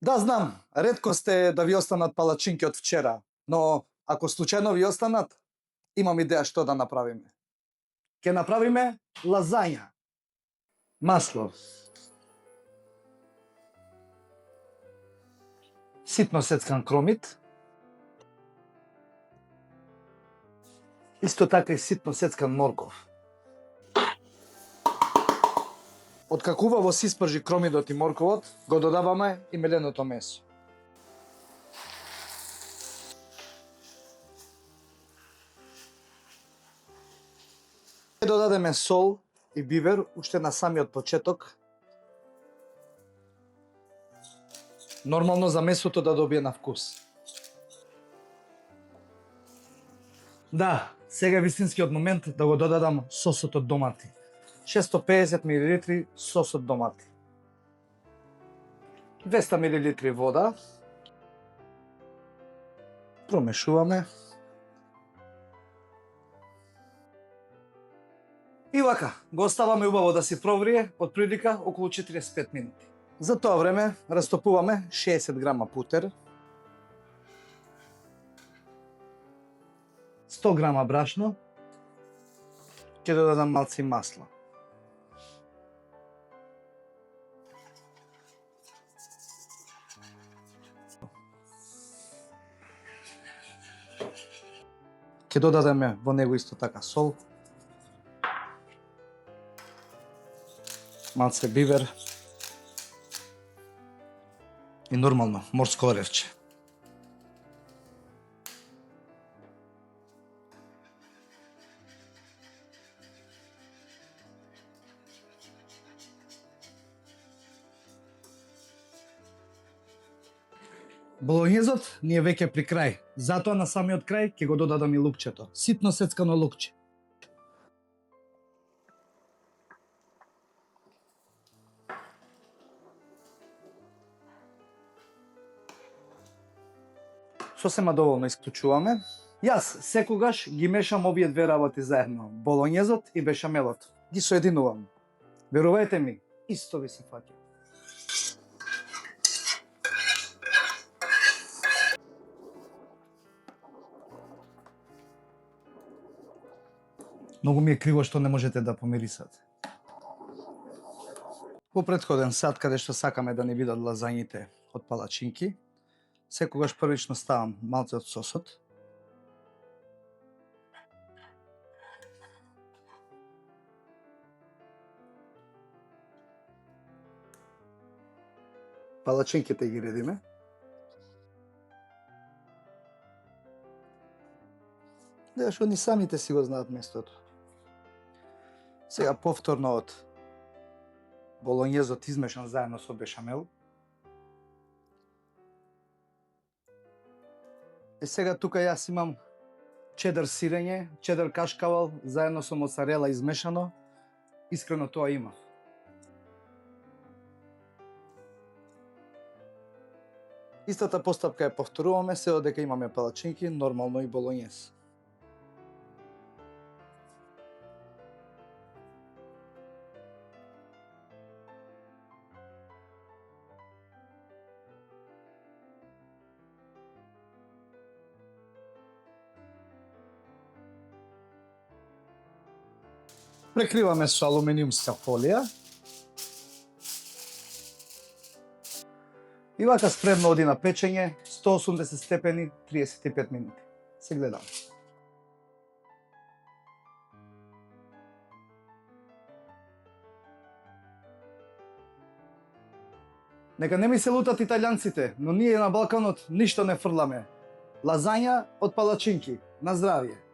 Да, знам, ретко сте да ви останат палачинки од вчера, но ако случајно ви останат, имам идеја што да направиме. Ќе направиме лазања. Масло. Ситно сецкан кромит. Исто така и ситно сецкан морков. Откако убаво се испржи кромидот и морковот, го додаваме и меленото месо. Ќе додадеме сол и бивер уште на самиот почеток. Нормално за месото да добие на вкус. Да, сега е вистинскиот момент да го додадам сосот од домати. 650 мл сос од домати. 200 мл вода. Промешуваме. И вака, го оставаме убаво да си проврие од прилика околу 45 минути. За тоа време растопуваме 60 грама путер, 100 грама брашно, ќе додадам малци масло. Ќе додадеме во него исто така сол, малце бивер и нормално морско оревче. Болоњезот ни е веќе при крај, затоа на самиот крај ќе го додадам и лукчето, ситно сецкано лукче. Сосема доволно исклучуваме. Јас секогаш ги мешам овие две работи заедно, болоњезот и бешамелот. Ги соединувам. Верувајте ми, исто ви се фаќа. Многу ми е криво што не можете да помирисате. Во претходен сат, каде што сакаме да ни бидат лазањите од палачинки, секогаш првично ставам малце од сосот. Палачинките ги редиме. Да, што ни самите си го знаат местото. Сега повторно од болоњезот измешан заедно со бешамел. И сега тука јас имам чедар сирење, чедар кашкавал, заедно со моцарела измешано. Искрено тоа имав. Истата постапка ја повторуваме се додека имаме палачинки, нормално и болоњез. Прекриваме со алуминиумска фолија. И вака спремно оди на печење, 180 степени, 35 минути. Се гледаме. Нека не ми се лутат италијанците, но ние на Балканот ништо не фрламе. Лазања од палачинки. На здравје!